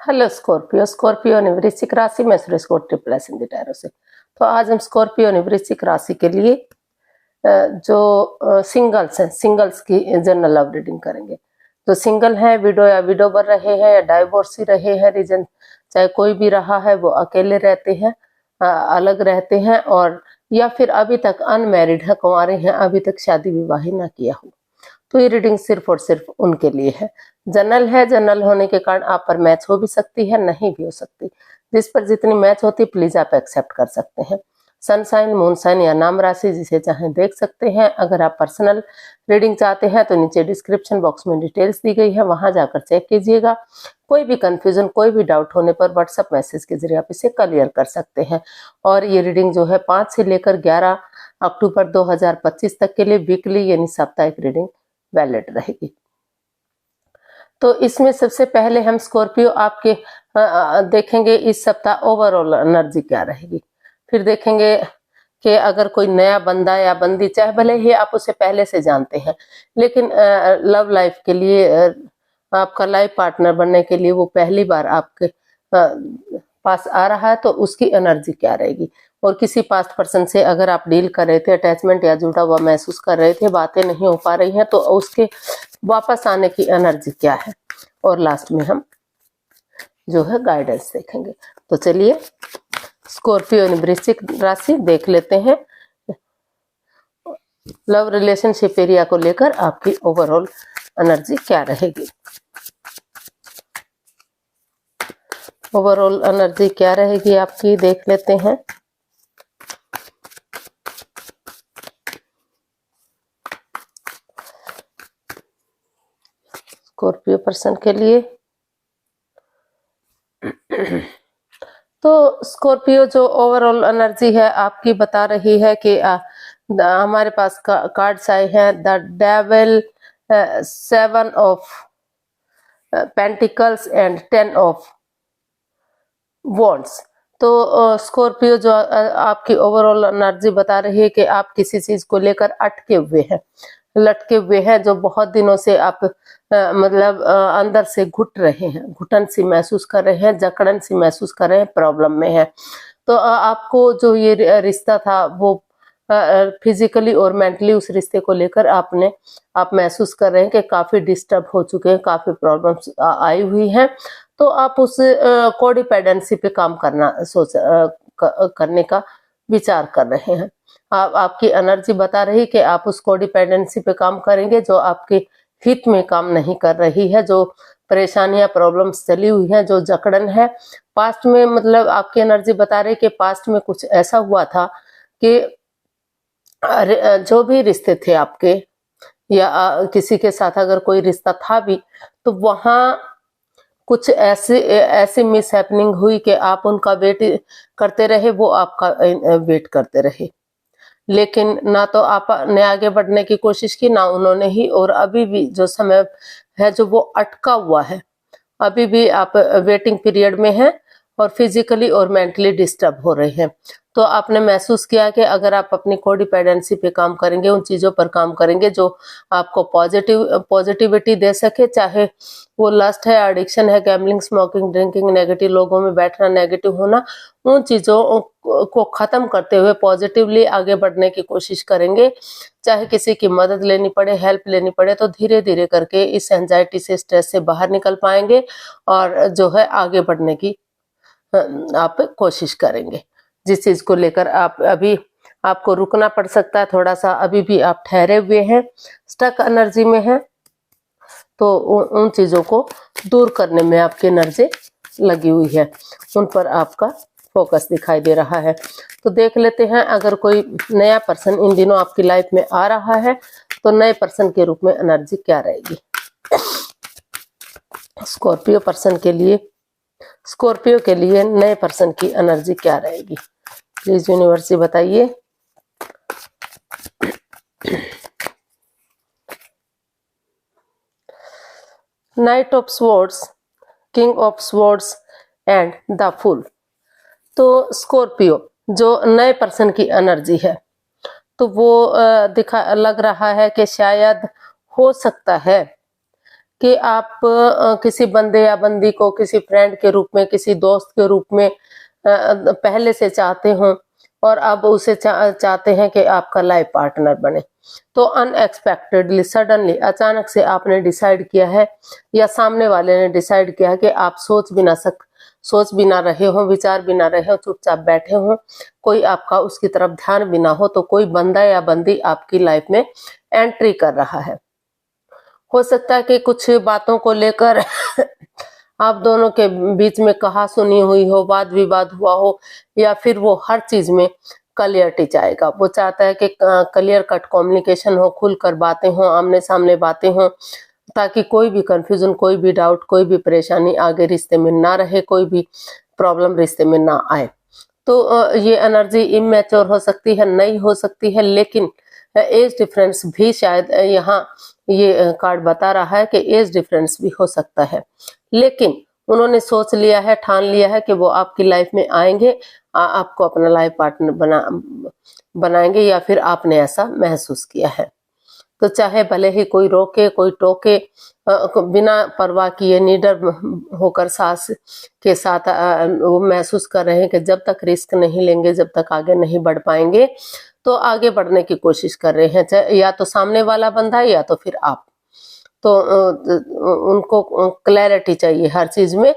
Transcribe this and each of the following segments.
Hello Scorpio. Scorpio ने वृश्चिक राशि में सूर्य को triple S in the tarot से। तो आज हम स्कॉर्पियो ने वृश्चिक राशि के लिए जो सिंगल्स हैं, सिंगल्स की जनरल लव रीडिंग करेंगे। जो सिंगल है, विडो या विडोवर रहे हैं या डाइवोर्सी रहे हैं, रीजन चाहे कोई भी रहा है, वो अकेले रहते हैं, अलग रहते हैं, और या फिर अभी तक अनमैरिड है, कुंवारे हैं, अभी तक शादी विवाह ही ना किया हो, तो ये रीडिंग सिर्फ और सिर्फ उनके लिए है। जनरल है, जनरल होने के कारण आप पर मैच हो भी सकती है, नहीं भी हो सकती। जिस पर जितनी मैच होती प्लीज आप एक्सेप्ट कर सकते हैं। सनसाइन, मूनसाइन या नाम राशि जिसे चाहें देख सकते हैं। अगर आप पर्सनल रीडिंग चाहते हैं तो नीचे डिस्क्रिप्शन बॉक्स में डिटेल्स दी गई है, वहां जाकर चेक कीजिएगा। कोई भी कंफ्यूजन, कोई भी डाउट होने पर व्हाट्सएप मैसेज के जरिए आप इसे क्लियर कर सकते हैं। और ये रीडिंग जो है 5 से लेकर 11 अक्टूबर 2025 तक के लिए वीकली यानी साप्ताहिक रीडिंग वैलिड रहेगी। तो इसमें सबसे पहले हम स्कॉर्पियो आपके देखेंगे इस सप्ताह ओवरऑल एनर्जी क्या रहेगी। फिर देखेंगे कि अगर कोई नया बंदा या बंदी, चाहे भले ही आप उसे पहले से जानते हैं, लेकिन लव लाइफ के लिए, आपका लाइफ पार्टनर बनने के लिए वो पहली बार आपके पास आ रहा है, तो उसकी एनर्जी क्या रहेगी। और किसी पास्ट पर्सन से अगर आप डील कर रहे थे, अटैचमेंट या जुड़ा हुआ महसूस कर रहे थे, बातें नहीं हो पा रही हैं, तो उसके वापस आने की एनर्जी क्या है। और लास्ट में हम जो है गाइडेंस देखेंगे। तो चलिए स्कॉर्पियो वृश्चिक राशि देख लेते हैं। लव रिलेशनशिप एरिया को लेकर आपकी ओवरऑल एनर्जी क्या रहेगी। ओवरऑल एनर्जी क्या रहेगी आपकी, देख लेते हैं। स्कॉर्पियो पर्सन के लिए तो स्कॉर्पियो जो ओवरऑल एनर्जी है आपकी बता रही है कि हमारे पास कार्ड्स आए हैं, the devil, 7 of pentacles and 10 of wands. तो स्कॉर्पियो जो आपकी ओवरऑल एनर्जी बता रही है कि आप किसी चीज को लेकर अटके हुए हैं, लटके हुए हैं, जो बहुत दिनों से आप मतलब अंदर से घुट रहे हैं, घुटन सी महसूस कर रहे हैं, जकड़न सी महसूस कर रहे हैं, प्रॉब्लम में है। तो आपको जो ये रिश्ता था वो फिजिकली और मेंटली उस रिश्ते को लेकर आप महसूस कर रहे हैं कि काफी डिस्टर्ब हो चुके हैं, काफी प्रॉब्लम्स आई हुई हैं। तो आप उस कोडिपेंडेंसी पे काम करने का विचार कर रहे हैं। आपकी एनर्जी बता रही कि आप उस कोडिपेंडेंसी पे काम करेंगे जो आपके हित में काम नहीं कर रही है, जो परेशानियां, प्रॉब्लम्स चली हुई हैं, जो जकड़न है पास्ट में। मतलब आपकी एनर्जी बता रही कि पास्ट में कुछ ऐसा हुआ था कि जो भी रिश्ते थे आपके, या किसी के साथ अगर कोई रिश्ता था भी, तो वहां कुछ ऐसी मिस हैपनिंग हुई कि आप उनका वेट करते रहे, वो आपका वेट करते रहे, लेकिन ना तो आपने आगे बढ़ने की कोशिश की, ना उन्होंने ही। और अभी भी जो समय है जो वो अटका हुआ है, अभी भी आप वेटिंग पीरियड में हैं और फिजिकली और मेंटली डिस्टर्ब हो रहे हैं। तो आपने महसूस किया कि अगर आप अपनी कोडिपेंडेंसी पे काम करेंगे, उन चीजों पर काम करेंगे जो आपको पॉजिटिविटी दे सके, चाहे वो लस्ट है, एडिक्शन है, गैम्बलिंग, स्मोकिंग, ड्रिंकिंग, नेगेटिव लोगों में बैठना, नेगेटिव होना, उन चीजों को खत्म करते हुए पॉजिटिवली आगे बढ़ने की कोशिश करेंगे। चाहे किसी की मदद लेनी पड़े, हेल्प लेनी पड़े, तो धीरे धीरे करके इस एंजाइटी से, स्ट्रेस से बाहर निकल पाएंगे और जो है आगे बढ़ने की आप कोशिश करेंगे। जिस चीज को लेकर आप अभी आपको रुकना पड़ सकता है थोड़ा सा, अभी भी आप ठहरे हुए हैं, स्टक एनर्जी में हैं, तो उन चीजों को दूर करने में आपकी एनर्जी लगी हुई है, उन पर आपका फोकस दिखाई दे रहा है। तो देख लेते हैं अगर कोई नया पर्सन इन दिनों आपकी लाइफ में आ रहा है तो नए पर्सन के रूप में एनर्जी क्या रहेगी स्कॉर्पियो पर्सन के लिए। स्कॉर्पियो के लिए नए पर्सन की एनर्जी क्या रहेगी, प्लीज यूनिवर्सिटी बताइए। Knight of swords, king of swords and the fool. तो स्कॉर्पियो जो नए पर्सन की एनर्जी है, तो वो लग रहा है कि शायद हो सकता है कि आप किसी बंदे या बंदी को किसी फ्रेंड के रूप में, किसी दोस्त के रूप में पहले से चाहते हो और अब उसे चाहते हैं कि आपका लाइफ पार्टनर बने। तो अनएक्सपेक्टेडली, सडनली, अचानक से आपने डिसाइड किया है या सामने वाले ने डिसाइड किया है कि आप सोच भी ना रहे हो, विचार भी ना रहे हो, चुपचाप बैठे हो, कोई आपका उसकी तरफ ध्यान भी ना हो, तो कोई बंदा या बंदी आपकी लाइफ में एंट्री कर रहा है। हो सकता है कि कुछ बातों को लेकर आप दोनों के बीच में कहा सुनी हुई हो, वाद विवाद हुआ हो, या फिर वो हर चीज में क्लियरिटी चाहेगा। वो चाहता है कि क्लियर कट कम्युनिकेशन हो, खुलकर बातें हो, आमने सामने बातें हो, ताकि कोई भी कंफ्यूजन, कोई भी डाउट, कोई भी परेशानी आगे रिश्ते में ना रहे, कोई भी प्रॉब्लम रिश्ते में ना आए। तो ये एनर्जी इमेच्योर हो सकती है, नई हो सकती है, लेकिन एज डिफरेंस भी शायद यहाँ ये कार्ड बता रहा है कि एज डिफरेंस भी हो सकता है, लेकिन उन्होंने सोच लिया है, ठान लिया है कि वो आपकी लाइफ में आएंगे, आपको अपना लाइफ पार्टनर बनाएंगे, या फिर आपने ऐसा महसूस किया है। तो चाहे भले ही कोई रोके, कोई टोके, बिना परवाह किए निडर होकर सास के साथ वो महसूस कर रहे हैं कि जब तक रिस्क नहीं लेंगे, जब तक आगे नहीं बढ़ पाएंगे, तो आगे बढ़ने की कोशिश कर रहे हैं, चाहे या तो सामने वाला बंदा या तो फिर आप। तो उनको क्लैरिटी चाहिए हर चीज में,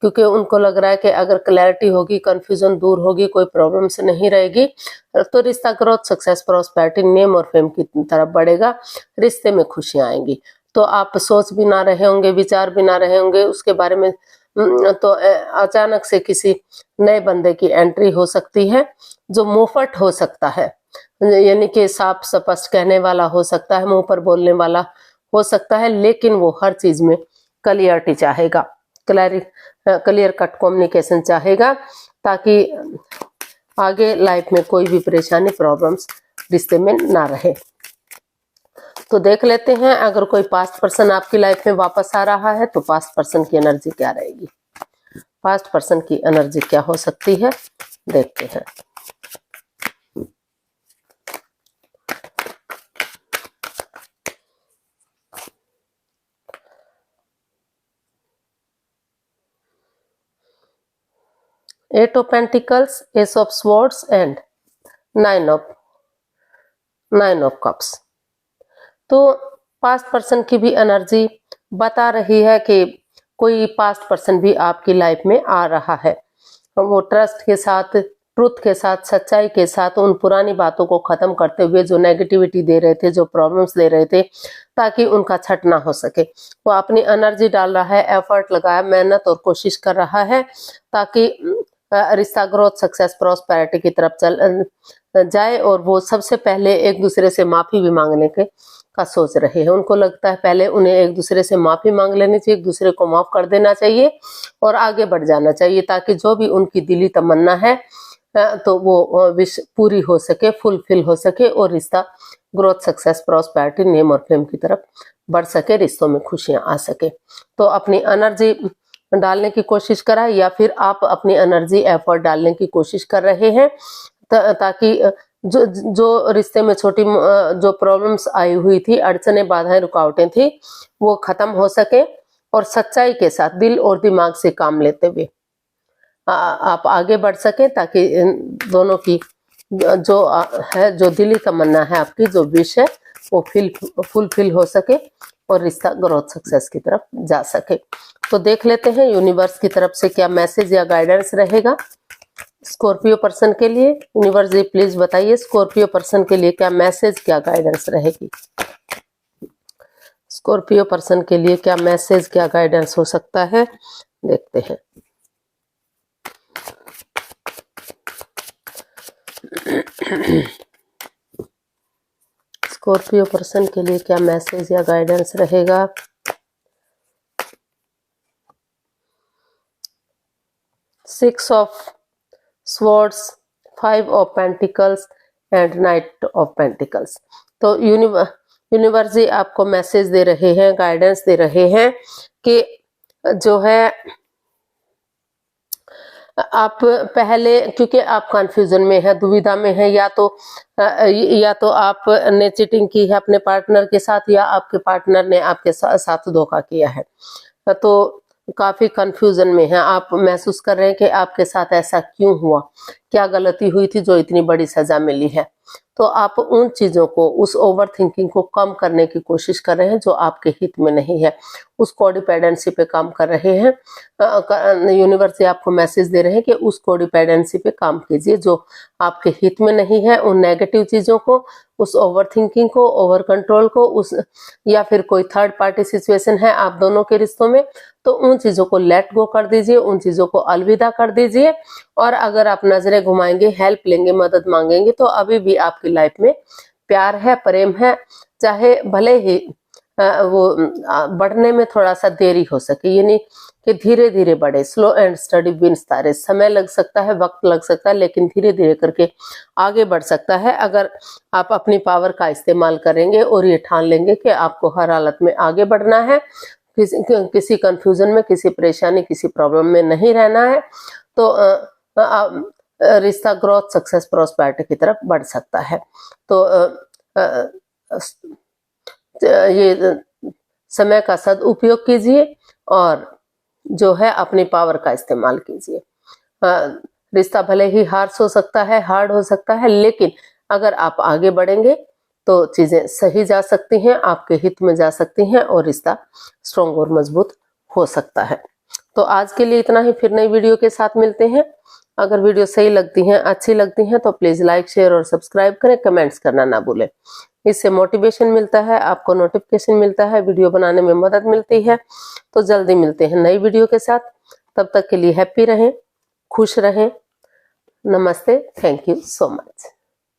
क्योंकि उनको लग रहा है कि अगर क्लैरिटी होगी, कंफ्यूजन दूर होगी, कोई प्रॉब्लम्स नहीं रहेगी, तो रिश्ता ग्रोथ, सक्सेस, प्रॉस्पेरिटी, नेम और फेम की तरफ बढ़ेगा, रिश्ते में खुशियां आएंगी। तो आप सोच भी ना रहे होंगे, विचार भी ना रहे होंगे उसके बारे में, तो अचानक से किसी नए बंदे की एंट्री हो सकती है, जो मुंहफट हो सकता है, यानी कि साफ स्पष्ट कहने वाला हो सकता है, मुंह पर बोलने वाला हो सकता है, लेकिन वो हर चीज में क्लियरिटी चाहेगा, क्लियर कट कम्युनिकेशन चाहेगा, ताकि आगे लाइफ में कोई भी परेशानी, प्रॉब्लम्स रिश्ते में ना रहे। तो देख लेते हैं, अगर कोई पास्ट पर्सन आपकी लाइफ में वापस आ रहा है तो पास्ट पर्सन की एनर्जी क्या रहेगी, पास्ट पर्सन की एनर्जी क्या हो सकती है, देखते हैं। Eight of pentacles, ace of swords and nine of cups. तो पास्ट पर्सन की भी एनर्जी बता रही है कि कोई पास्ट पर्सन भी आपकी लाइफ में आ रहा है, वो ट्रस्ट के साथ, ट्रुथ के साथ, सच्चाई के साथ उन पुरानी बातों को खत्म करते हुए, जो नेगेटिविटी दे रहे थे, जो प्रॉब्लम्स दे रहे थे, ताकि उनका छठ ना हो सके। वो अपनी एनर्जी डाल रहा है, एफर्ट लगाया, मेहनत और कोशिश कर रहा है, ताकि रिश्ता ग्रोथ, सक्सेस, प्रॉस्पेरिटी की तरफ चल जाए। और वो सबसे पहले एक दूसरे से माफी भी मांगने का सोच रहे हैं। उनको लगता है पहले उन्हें एक दूसरे से माफी मांग लेनी चाहिए, एक दूसरे को माफ कर देना चाहिए और आगे बढ़ जाना चाहिए, ताकि जो भी उनकी दिली तमन्ना है तो वो विश पूरी हो सके, फुलफिल हो सके, और रिश्ता ग्रोथ, सक्सेस, प्रॉस्पेरिटी, नेम और फेम की तरफ बढ़ सके, रिश्तों में खुशियां आ सके। तो अपनी एनर्जी डालने की कोशिश करा, या फिर आप अपनी एनर्जी, एफर्ट डालने की कोशिश कर रहे हैं, ताकि जो रिश्ते में छोटी जो प्रॉब्लम्स आई हुई थी, अड़चने, बाधाएं, रुकावटें थी, वो खत्म हो सके, और सच्चाई के साथ, दिल और दिमाग से काम लेते हुए आप आगे बढ़ सके, ताकि इन दोनों की जो है, जो दिली तमन्ना है आपकी, जो विश है, वो फुलफिल हो सके और रिश्ता ग्रोथ, सक्सेस की तरफ जा सके। तो देख लेते हैं यूनिवर्स की तरफ से क्या मैसेज या गाइडेंस रहेगा स्कॉर्पियो पर्सन के लिए। यूनिवर्स जी प्लीज बताइए, स्कॉर्पियो पर्सन के लिए क्या मैसेज, क्या गाइडेंस रहेगी। स्कॉर्पियो पर्सन के लिए क्या मैसेज, क्या गाइडेंस हो सकता है, देखते हैं। स्कॉर्पियो पर्सन के लिए क्या मैसेज या गाइडेंस रहेगा। Six of swords, five of pentacles and night of pentacles. तो यूनिवर्स जी आपको मैसेज दे रहे हैं, गाइडेंस दे रहे हैं कि जो है आप पहले, क्योंकि आप कंफ्यूजन में है, दुविधा में है, या तो आपने चीटिंग की है अपने पार्टनर के साथ, या आपके पार्टनर ने आपके साथ धोखा किया है, तो काफी कंफ्यूजन में है। आप महसूस कर रहे हैं कि आपके साथ ऐसा क्यों हुआ, क्या गलती हुई थी जो इतनी बड़ी सजा मिली है। तो आप उन चीजों को, उस ओवर थिंकिंग को कम करने की कोशिश कर रहे हैं जो आपके हित में नहीं है, उस कोडिपेंडेंसी पे काम कर रहे हैं। यूनिवर्स से आपको मैसेज दे रहे हैं कि उस कोडिपेंडेंसी पे काम कीजिए जो आपके हित में नहीं है। उन नेगेटिव चीजों को, उस ओवर थिंकिंग को, ओवर कंट्रोल को, या फिर कोई थर्ड पार्टी सिचुएशन है आप दोनों के रिश्तों में, तो उन चीजों को लेट गो कर दीजिए, उन चीजों को अलविदा कर दीजिए। और अगर आप नजरें घुमाएंगे, हेल्प लेंगे, मदद मांगेंगे, तो अभी भी आपकी लाइफ में प्यार है, प्रेम है, चाहे भले ही वो बढ़ने में थोड़ा सा देरी हो सके, यानी कि धीरे धीरे बढ़े। Slow and steady wins the race. समय लग सकता है, वक्त लग सकता है, लेकिन धीरे धीरे करके आगे बढ़ सकता है अगर आप अपनी पावर का इस्तेमाल करेंगे और ये ठान लेंगे कि आपको हर हालत में आगे बढ़ना है, किसी कंफ्यूजन में, किसी परेशानी, किसी प्रॉब्लम में नहीं रहना है। तो रिश्ता ग्रोथ, सक्सेस, प्रॉस्पेरिटी की तरफ बढ़ सकता है। तो ये समय का सदुपयोग कीजिए और जो है अपनी पावर का इस्तेमाल कीजिए। रिश्ता भले ही हार्श हो सकता है, हार्ड हो सकता है, लेकिन अगर आप आगे बढ़ेंगे तो चीजें सही जा सकती हैं, आपके हित में जा सकती हैं और रिश्ता स्ट्रॉन्ग और मजबूत हो सकता है। तो आज के लिए इतना ही, फिर नई वीडियो के साथ मिलते हैं। अगर वीडियो सही लगती हैं, अच्छी लगती हैं, तो प्लीज लाइक, शेयर और सब्सक्राइब करें, कमेंट्स करना ना भूलें। इससे मोटिवेशन मिलता है, आपको नोटिफिकेशन मिलता है, वीडियो बनाने में मदद मिलती है। तो जल्दी मिलते हैं नई वीडियो के साथ। तब तक के लिए हैप्पी रहें, खुश रहें। नमस्ते, थैंक यू सो मच।